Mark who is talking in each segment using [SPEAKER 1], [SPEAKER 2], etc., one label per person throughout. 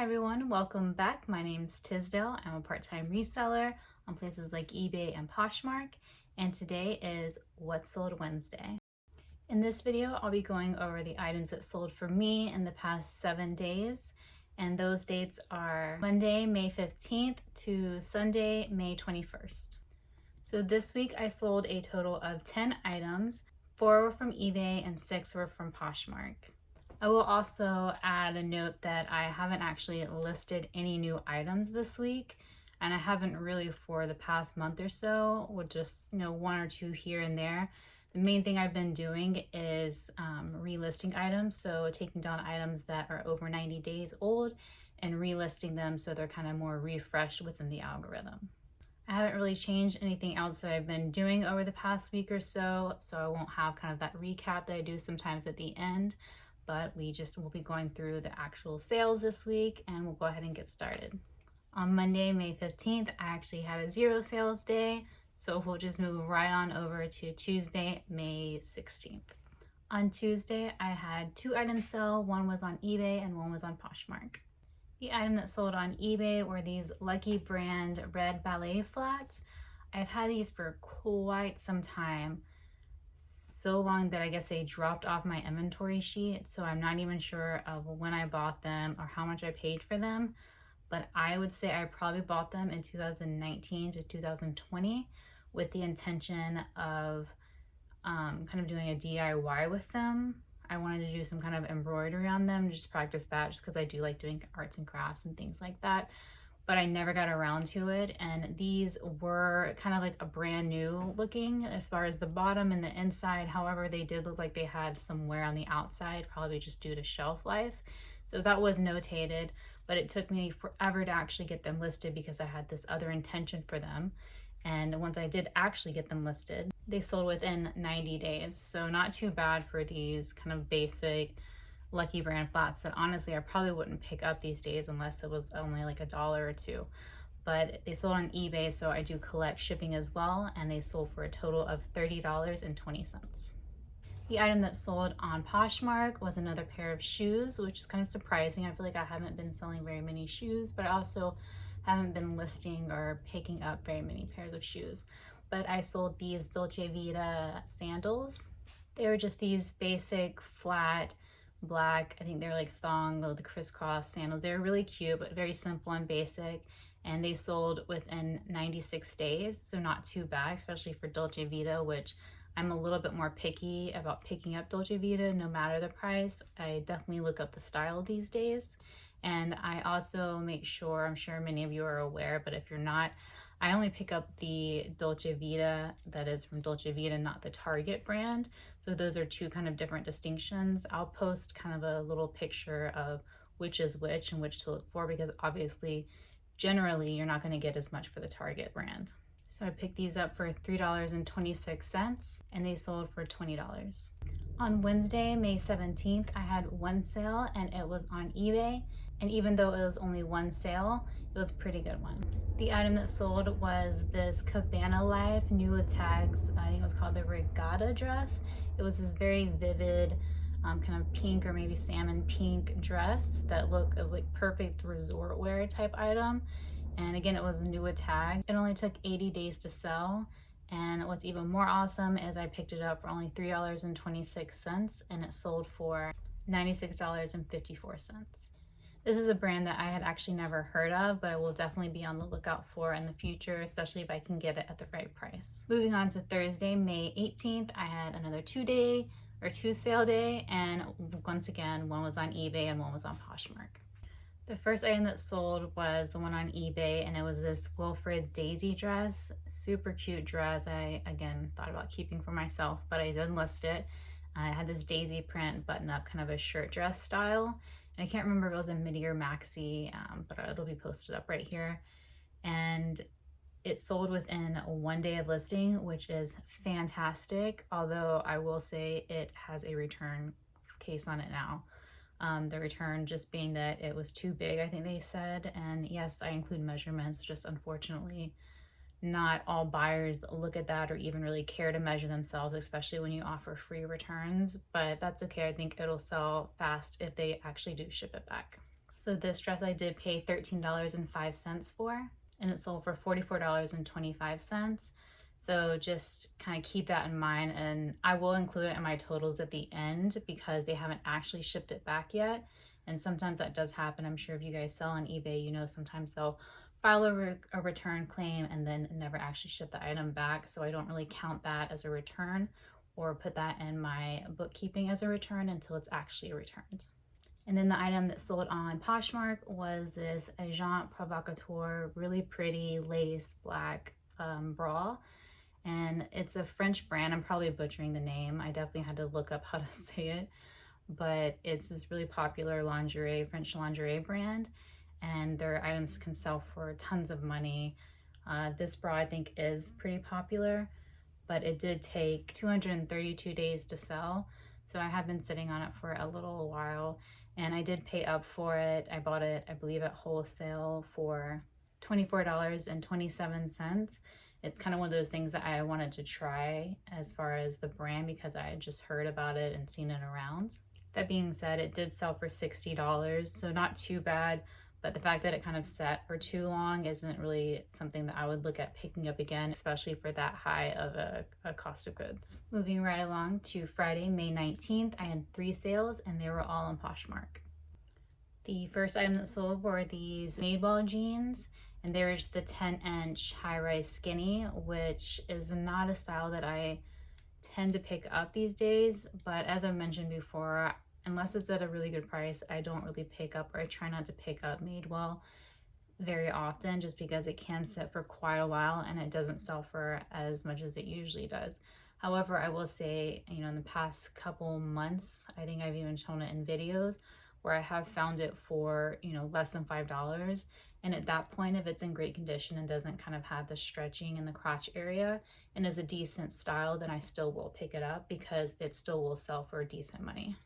[SPEAKER 1] Hi everyone, welcome back. My name's Tisdale. I'm a part-time reseller on places like eBay and Poshmark, and today is What Sold Wednesday. In this video, I'll be going over the items that sold for me in the past 7 days, and those dates are Monday, May 15th to Sunday, May 21st. So this week I sold a total of 10 items. 4 were from eBay and 6 were from Poshmark. I will also add a note that I haven't actually listed any new items this week, and I haven't really for the past month or so, with just 1 or 2 here and there. The main thing I've been doing is relisting items, so taking down items that are over 90 days old and relisting them so they're kind of more refreshed within the algorithm. I haven't really changed anything else that I've been doing over the past week or so I won't have kind of that recap that I do sometimes at the end. But we'll be going through the actual sales this week, and we'll go ahead and get started. On Monday, May 15th, I actually had a 0 sales day, so we'll just move right on over to Tuesday, May 16th. On Tuesday, I had 2 items sell. One was on eBay and one was on Poshmark. The item that sold on eBay were these Lucky brand red ballet flats. I've had these for quite some time. So long that I guess they dropped off my inventory sheet, so I'm not even sure of when I bought them or how much I paid for them, but I would say I probably bought them in 2019 to 2020 with the intention of kind of doing a DIY with them. I wanted to do some kind of embroidery on them, just practice that, just because I do like doing arts and crafts and things like that. But I never got around to it, and these were kind of like a brand new looking as far as the bottom and the inside. However, they did look like they had some wear on the outside, probably just due to shelf life. So that was notated, but it took me forever to actually get them listed because I had this other intention for them. And once I did actually get them listed, they sold within 90 days. So not too bad for these kind of basic Lucky brand flats that honestly I probably wouldn't pick up these days unless it was only like $1 or $2. But they sold on eBay, so I do collect shipping as well, and they sold for a total of $30.20. The item that sold on Poshmark was another pair of shoes, which is kind of surprising. I feel like I haven't been selling very many shoes, but I also haven't been listing or picking up very many pairs of shoes. But I sold these Dolce Vita sandals. They were just these basic flat black, I think they're like thong, the crisscross sandals. They're really cute, but very simple and basic, and they sold within 96 days, so not too bad, especially for Dolce Vita, which I'm a little bit more picky about picking up Dolce Vita no matter the price. I definitely look up the style these days, and I also make sure, I'm sure many of you are aware, but if you're not, I only pick up the Dolce Vita that is from Dolce Vita, not the Target brand. So those are 2 kind of different distinctions. I'll post kind of a little picture of which is which and which to look for, because obviously, generally, you're not going to get as much for the Target brand. So I picked these up for $3.26, and they sold for $20. On Wednesday, May 17th, I had 1 sale, and it was on eBay. And even though it was only 1 sale, it was a pretty good one. The item that sold was this Cabana Life new with tags. I think it was called the Regatta dress. It was this very vivid kind of pink or maybe salmon pink dress that it was like perfect resort wear type item. And again, it was new with tag. It only took 80 days to sell. And what's even more awesome is I picked it up for only $3.26, and it sold for $96.54. This is a brand that I had actually never heard of, but I will definitely be on the lookout for in the future, especially if I can get it at the right price. Moving on to Thursday, May 18th, I had another 2 sale day, and once again, one was on eBay and one was on Poshmark. The first item that sold was the one on eBay, and it was this Wilfred Daisy dress. Super cute dress. I, again, thought about keeping for myself, but I did list it. I had this daisy print button-up kind of a shirt dress style. And I can't remember if it was a midi or maxi, but it'll be posted up right here. And it sold within 1 day of listing, which is fantastic. Although I will say it has a return case on it now. The return just being that it was too big, I think they said. And yes, I include measurements, just unfortunately not all buyers look at that or even really care to measure themselves, especially when you offer free returns, but that's okay. I think it'll sell fast if they actually do ship it back. So this dress I did pay $13.05 for, and it sold for $44.25. So just kind of keep that in mind, and I will include it in my totals at the end because they haven't actually shipped it back yet. And sometimes that does happen. I'm sure if you guys sell on eBay, you know sometimes they'll file a return claim and then never actually ship the item back. So I don't really count that as a return or put that in my bookkeeping as a return until it's actually returned. And then the item that sold on Poshmark was this Agent Provocateur, really pretty lace black bra. And it's a French brand. I'm probably butchering the name. I definitely had to look up how to say it. But it's this really popular lingerie, French lingerie brand. And their items can sell for tons of money. This bra I think is pretty popular, but it did take 232 days to sell. So I have been sitting on it for a little while, and I did pay up for it. I bought it, I believe, at wholesale for $24.27. It's kind of one of those things that I wanted to try as far as the brand because I had just heard about it and seen it around. That being said, it did sell for $60, so not too bad. But the fact that it kind of sat for too long isn't really something that I would look at picking up again, especially for that high of a cost of goods. Moving right along to Friday, May 19th, I had 3 sales and they were all on Poshmark. The first item that sold were these Madewell jeans, and they were just the 10-inch high-rise skinny, which is not a style that I tend to pick up these days. But as I mentioned before, unless it's at a really good price, I don't really pick up, or I try not to pick up Madewell very often just because it can sit for quite a while and it doesn't sell for as much as it usually does. However, I will say, you know, in the past couple months, I think I've even shown it in videos where I have found it for, you know, less than $5. And at that point, if it's in great condition and doesn't kind of have the stretching in the crotch area and is a decent style, then I still will pick it up because it still will sell for decent money.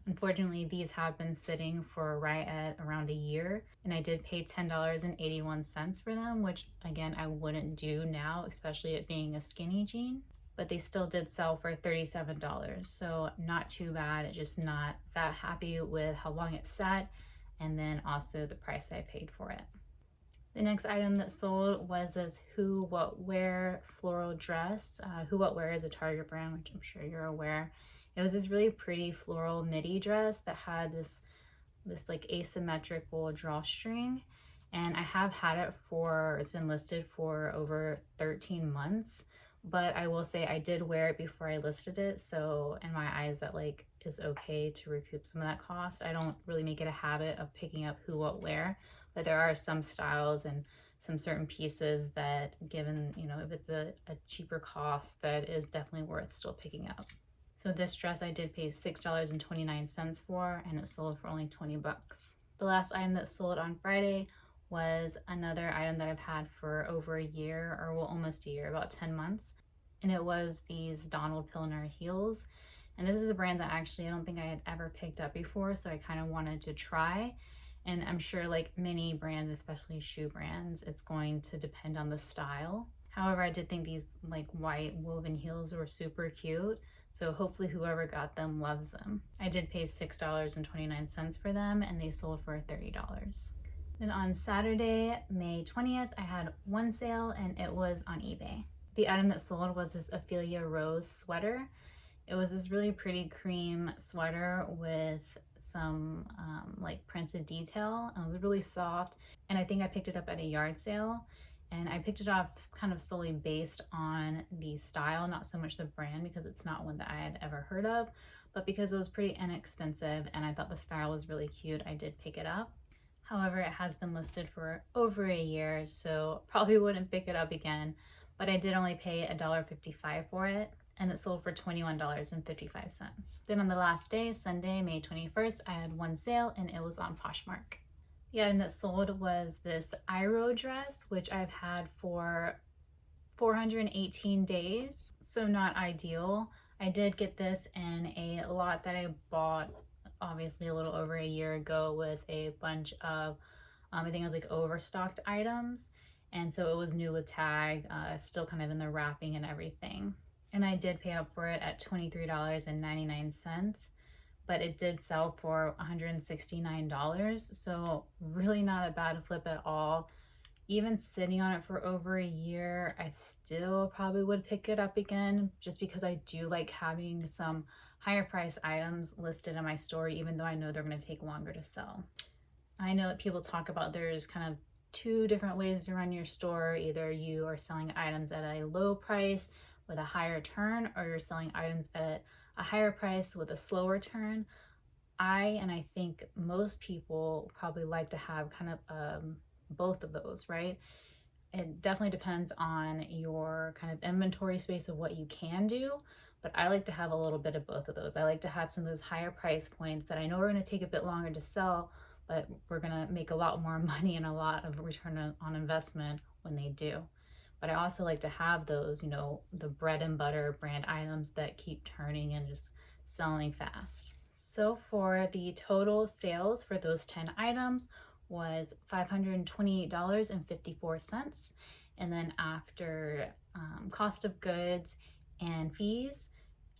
[SPEAKER 1] Unfortunately, these have been sitting for right at around a year, and I did pay $10.81 for them, which again, I wouldn't do now, especially it being a skinny jean, but they still did sell for $37. So not too bad, just not that happy with how long it sat, and then also the price I paid for it. The next item that sold was this Who What Wear floral dress. Who What Wear is a Target brand, which I'm sure you're aware. It was this really pretty floral midi dress that had this like asymmetrical drawstring, and I have had it for, it's been listed for over 13 months, but I will say I did wear it before I listed it, so in my eyes that like is okay to recoup some of that cost. I don't really make it a habit of picking up Who What Wear, but there are some styles and some certain pieces that, given, you know, if it's a cheaper cost, that is definitely worth still picking up. So this dress I did pay $6.29 for, and it sold for only 20 bucks. The last item that sold on Friday was another item that I've had for over a year, or well, almost a year, about 10 months. And it was these Donald Pilner heels. And this is a brand that actually I don't think I had ever picked up before, so I kind of wanted to try. And I'm sure like many brands, especially shoe brands, it's going to depend on the style. However, I did think these like white woven heels were super cute. So hopefully whoever got them loves them. I did pay $6.29 for them, and they sold for $30. Then on Saturday, May 20th, I had one sale, and it was on eBay. The item that sold was this Ophelia Rose sweater. It was this really pretty cream sweater with some like printed detail. It was really soft, and I think I picked it up at a yard sale. And I picked it up kind of solely based on the style, not so much the brand, because it's not one that I had ever heard of, but because it was pretty inexpensive and I thought the style was really cute, I did pick it up. However, it has been listed for over a year, so probably wouldn't pick it up again, but I did only pay $1.55 for it, and it sold for $21.55. Then on the last day, Sunday, May 21st, I had one sale, and it was on Poshmark. The item that sold was this Iro dress, which I've had for 418 days, so not ideal. I did get this in a lot that I bought obviously a little over a year ago with a bunch of, I think it was like overstocked items. And so it was new with tag, still kind of in the wrapping and everything. And I did pay up for it at $23.99. but it did sell for $169. So really not a bad flip at all. Even sitting on it for over a year, I still probably would pick it up again just because I do like having some higher price items listed in my store, even though I know they're going to take longer to sell. I know that people talk about there's kind of two different ways to run your store. Either you are selling items at a low price with a higher turn, or you're selling items at a higher price with a slower turn. I think most people probably like to have kind of both of those, right? It definitely depends on your kind of inventory space of what you can do, but I like to have a little bit of both of those. I like to have some of those higher price points that I know are going to take a bit longer to sell, but we're going to make a lot more money and a lot of return on investment when they do. But I also like to have those, you know, the bread and butter brand items that keep turning and just selling fast. So for the total sales for those 10 items was $528.54. And then after cost of goods and fees,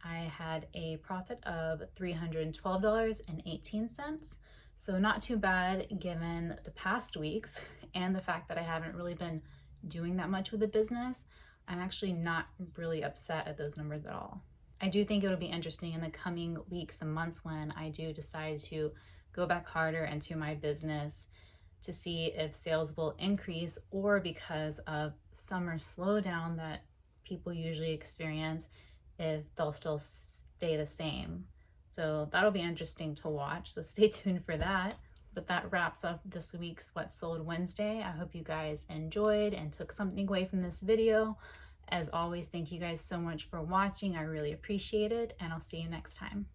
[SPEAKER 1] I had a profit of $312.18. So not too bad given the past weeks and the fact that I haven't really been doing that much with the business. I'm actually not really upset at those numbers at all. I do think it'll be interesting in the coming weeks and months when I do decide to go back harder into my business to see if sales will increase, or because of summer slowdown that people usually experience, if they'll still stay the same. So that'll be interesting to watch. So stay tuned for that. But that wraps up this week's What Sold Wednesday. I hope you guys enjoyed and took something away from this video. As always, thank you guys so much for watching. I really appreciate it, and I'll see you next time.